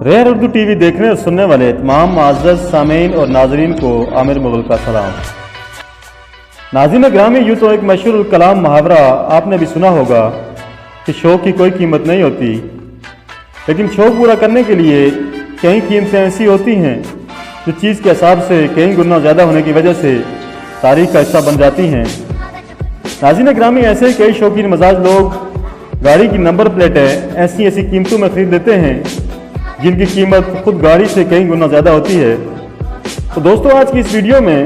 Rare Urdu TV देखने और सुनने वाले तमाम मुअज़्ज़ज़ सामीन और नाज़रीन को आमिर मुग़ल का सलाम। नाज़रीन ग्रामी, यूँ तो एक मशहूर कलाम मुहावरा आपने भी सुना होगा कि शौक़ की कोई कीमत नहीं होती, लेकिन शौक़ पूरा करने के लिए कई कीमतें ऐसी होती हैं जो चीज़ के हिसाब से कई गुना ज़्यादा होने की वजह से तारीख़ का हिस्सा बन जाती हैं। नाज़रीन ग्रामी, ऐसे ही कई शौकीन मजाज लोग गाड़ी की नंबर प्लेटें ऐसी ऐसी कीमतों में ख़रीद लेते हैं जिनकी कीमत खुद गाड़ी से कई गुना ज़्यादा होती है। तो दोस्तों, आज की इस वीडियो में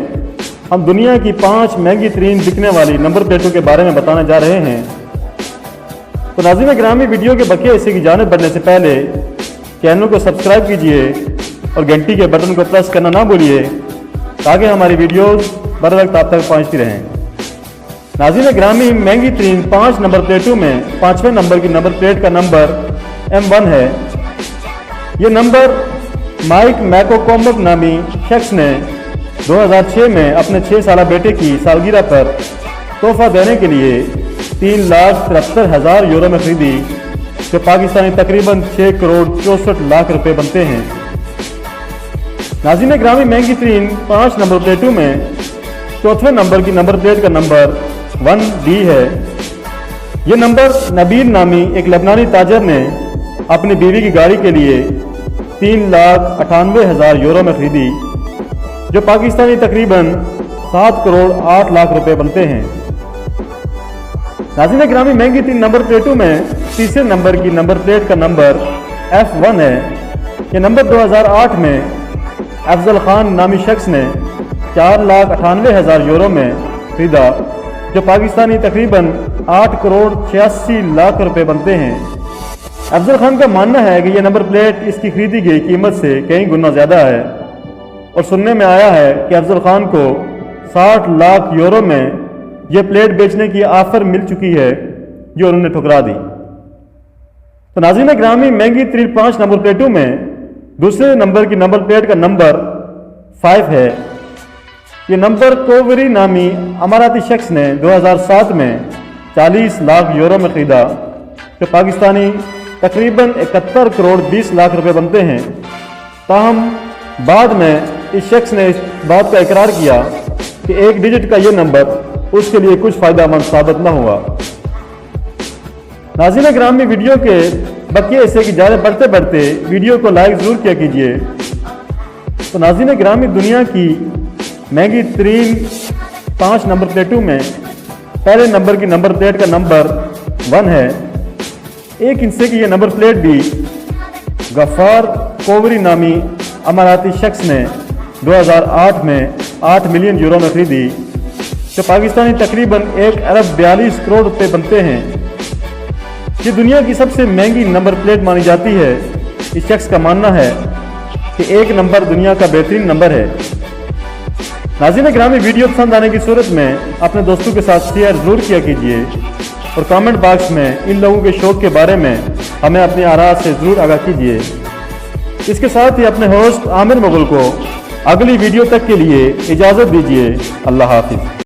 हम दुनिया की 5 महंगी तरीन बिकने वाली नंबर प्लेटों के बारे में बताने जा रहे हैं। तो नाज़रीन ग्रामी, वीडियो के बकिया हिस्से की जानिब बढ़ने से पहले चैनल को सब्सक्राइब कीजिए और घंटी के बटन को प्रेस करना ना भूलिए ताकि हमारी वीडियोस बर वक्त आप तक पहुँचती रहें। नाज़रीन ग्रामी, महंगी तरीन 5 नंबर प्लेटों में 5वें नंबर की नंबर प्लेट का नंबर M1 है। ये नंबर माइक मैकोकॉम्बक नामी शख्स ने 2006 में अपने 6 साला बेटे की सालगिरह पर तोहफा देने के लिए 3,73,000 यूरो में खरीदी, जो पाकिस्तानी तकरीबन 6 करोड़ 64 लाख रुपए बनते हैं। नाज़रीन ग्रामी, महंगी तरीन 5 नंबर प्लेटों में 4वें नंबर की नंबर प्लेट का नंबर 1D है। ये नंबर नबील नामी एक लबनानी ताजर ने अपनी बीवी की गाड़ी के लिए 3,98,000 यूरो में खरीदी, जो पाकिस्तानी तकरीबन 7 करोड़ 8 लाख रुपए बनते हैं। नाज़रीन ग्रामी, महंगी 3 नंबर प्लेटों में तीसरे नंबर की नंबर प्लेट का नंबर F1 है। यह नंबर 2008 में अफजल खान नामी शख्स ने 4,98,000 यूरो में खरीदा, जो पाकिस्तानी तकरीबन 8 करोड़ 86 लाख रुपए बनते हैं। अफजल खान का मानना है कि यह नंबर प्लेट इसकी खरीदी गई कीमत से कई गुना ज़्यादा है और सुनने में आया है कि अफजल खान को 60 लाख यूरो में यह प्लेट बेचने की ऑफर मिल चुकी है, जो उन्होंने ठुकरा दी। तो नाज़रीन ग्रामी, महंगी तरीन 5 नंबर प्लेटों में दूसरे नंबर की नंबर प्लेट का नंबर 5 है। ये नंबर कोवरी नामी अमाराती शख्स ने 2007 में 40 लाख यूरो में खरीदा, जो पाकिस्तानी तकरीबन 71 करोड़ 20 लाख रुपए बनते हैं। ताहम बाद में इस शख्स ने इस बात का इकरार किया कि एक डिजिट का यह नंबर उसके लिए कुछ फ़ायदेमंद साबित न हुआ। नाज़रीन ग्रामी, वीडियो के बकिया हिस्से की जानिब बढ़ते बढ़ते वीडियो को लाइक ज़रूर किया कीजिए। तो नाज़रीन ग्रामी, दुनिया की महंगी तरीन 5 नंबर प्लेटों में पहले नंबर की नंबर प्लेट का नंबर 1 है। एक हिस्से की यह नंबर प्लेट भी गफ़ार कोवरी नामी अमाराती शख्स ने 2008 में 8 मिलियन यूरो में खरीदी, जो पाकिस्तानी तकरीबन 1 अरब 42 करोड़ रुपए बनते हैं। ये दुनिया की सबसे महंगी नंबर प्लेट मानी जाती है। इस शख्स का मानना है कि एक नंबर दुनिया का बेहतरीन नंबर है। नाज़रीन ग्रामी, वीडियो पसंद आने की सूरत में अपने दोस्तों के साथ शेयर ज़रूर किया कीजिए और कमेंट बॉक्स में इन लोगों के शौक़ के बारे में हमें अपनी आरा से ज़रूर आगाह कीजिए। इसके साथ ही अपने होस्ट आमिर मुग़ल को अगली वीडियो तक के लिए इजाज़त दीजिए। अल्लाह हाफ़िज़।